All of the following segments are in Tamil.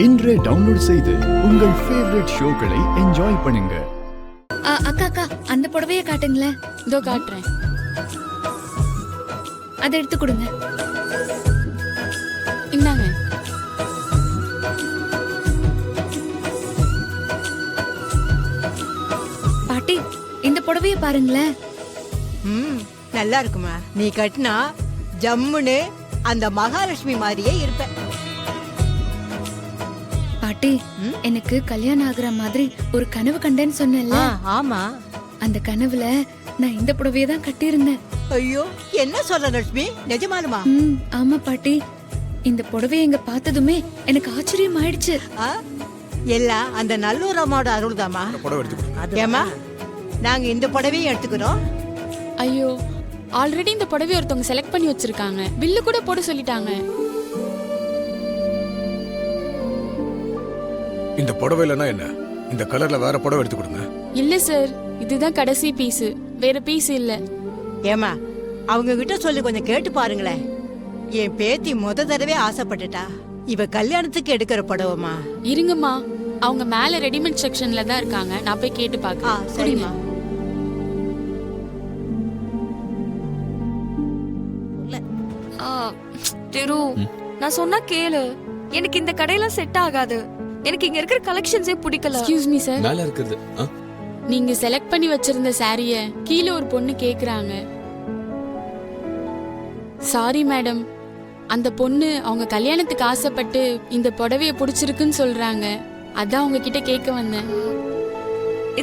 இன்றே டவுன்லோட் செய்து உங்கள் ஃபேவரட் ஷோக்களை என்ஜாய் பண்ணுங்க. அக்கா அக்கா அந்த புடவைய காட்டுங்களேன். இதோ காட்டுறேன். அதை எடுத்து கொடுங்க. இந்தாங்க. பாட்டி இந்த புடவைய பாருங்களேன். நல்லா இருக்குமா? நீ கட்டினா ஜம்முன்னு அந்த மகாலட்சுமி மாதிரியே இருப்ப. பாட்டி எனக்கு கல்யாணம் ஆகுற மாதிரி ஒரு கனவு கண்டேன்னு சொன்னேன்ல. ஆமா, அந்த கனவுல நான் இந்த புடவைய தான் கட்டியிருந்தேன். ஐயோ என்ன சொல்ற லட்சுமி, நிஜமானுமா? ஆமா பாட்டி, இந்த புடவைய எங்க பார்த்ததுமே எனக்கு ஆச்சரியம் ஆயிடுச்சு. எல்லாம் அந்த நல்லூர் அம்மாவோட அருள்தாமா. ஏமா நாங்க இந்த புடவையும் எடுத்துக்கிறோம். ஐயோ, ஆல்ரெடி இந்த புடவை ஒருத்தவங்க செலக்ட் பண்ணி வச்சிருக்காங்க. பில்லு கூட போட சொல்லிட்டாங்க. இந்த புடவைலனா என்ன? இந்த கலர்ல வேற புடவை எடுத்து கொடுங்க. இல்ல சார், இதுதான் கடைசி பீஸ், வேற பீஸ் இல்ல. ஏமா அவங்க கிட்ட சொல்லி கொஞ்சம் கேட்டு பாருங்களேன். என் பேத்தி முத தடவை ஆசைப்பட்டுட்டா. இவ கல்யாணத்துக்கு எடுக்கிற புடவைமா. இருங்கம்மா, அவங்க மேல ரெடிமேட் செக்ஷன்ல தான் இருக்காங்க. நான் போய் கேட்டு பார்க்கறேன். சரிம்மா. திரு, நான் சொன்னா கேளு. எனக்கு இந்த கடையில செட் ஆகாது. எனக்கு இங்க இருக்கிற கலெக்ஷன்ஸே பிடிக்கல. Excuse me sir. மேல இருக்குது. நீங்க செலக்ட் பண்ணி வச்சிருந்த சாரிய கீழ ஒரு பொண்ணு கேக்குறாங்க. சாரி மேடம், அந்த பொண்ணு அவங்க கல்யாணத்துக்கு ஆசைப்பட்டு இந்த புடவைய பிடிச்சிருக்குன்னு சொல்றாங்க. அதான் உங்ககிட்ட கேட்க வந்தேன்.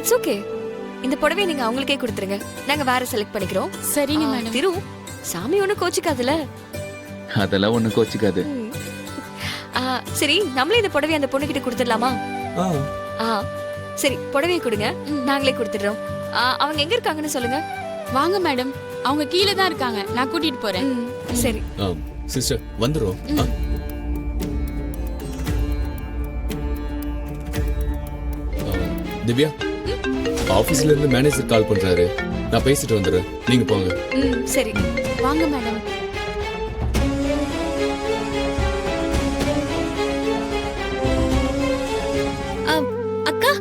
இட்ஸ் ஓகே, இந்த புடவைய நீங்க அவங்களுக்கே கொடுத்துருங்க. நாங்க வேற செலக்ட் பண்ணிக்கிறோம். சரிங்க மேடம். திரு, சாமி ஒண்ணு கோச்சிக்காதுல? அதெல்லாம் ஒண்ணு கோச்சிக்காது. சரி, நம்மளே இந்த புடவைய அந்த பொண்ணு கிட்ட கொடுத்துடலாமா? சரி, புடவைய கொடுங்க, நாங்களே கொடுத்துடுறோம். அவங்க எங்க இருக்காங்கன்னு சொல்லுங்க. வாங்க மேடம், அவங்க கீழே தான் இருக்காங்க. நான் கூட்டிட்டு போறேன். சரி சிஸ்டர் வந்துரும். திவ்யா, ஆபீஸ்ல இருந்து மேனேஜர் கால் பண்றாரு. நான் பேசிட்டு வந்துடுறேன், நீங்க போங்க. சரி வாங்க மேடம். அக்கா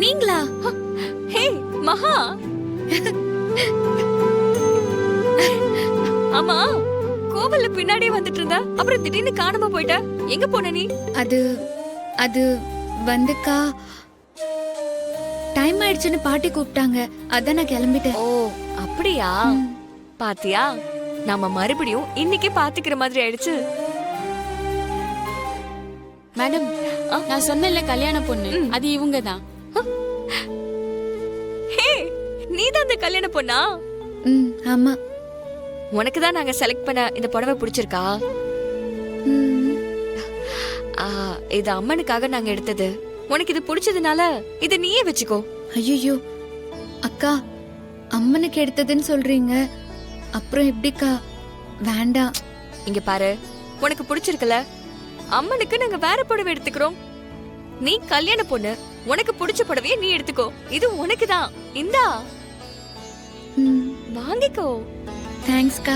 நீங்களா? ஹே மகா. ஆமா, கோவில்ல பின்னாடியே வந்துட்டு இருந்த, அப்புறம் திடீர்னு காணாம போயிட்ட. எங்க போன நீ? அது வந்துக்கா, டைம் ஆயிடுச்சுன்னு பாட்டி கூப்பிட்டாங்க. அதான் நான் கிளம்பிட்டேன். ஓ அப்படியா? பாத்தியா, நாம மறுபடியும் இன்னைக்கே பாத்துக்கிற மாதிரி ஆயிடுச்சு. மேடம், நான் சொன்னேன்ல கல்யாண பொண்ணு, அது இவங்க தான். ஹே, நீதான் அந்த கல்யாண பொண்ணா? ஆமா. உனக்கு தான் நாங்க செலக்ட் பண்ண இந்த புடவை பிடிச்சிருக்கா? இது அம்மனுக்காக நாங்க எடுத்தது. உனக்கு இது பிடிச்சதுனால இத நீயே வச்சுக்கோ. ஐயோ அக்கா, அம்மனுக்கு எடுத்ததுன்னு சொல்றீங்க, அப்புறம் எப்படிக்கா? வேண்டாம். இங்க பாரு, உனக்கு பிடிச்சிருக்கல, அம்மனுக்கு நாங்க வேற புடவை எடுத்துக்கிறோம். நீ கல்யாண பொண்ணு, உனக்கு பிடிச்ச புடவைய நீ எடுத்துக்கோ. இது உனக்கு தான். இந்தா வாங்கிக்கோ. தேங்க்ஸ்க்கா.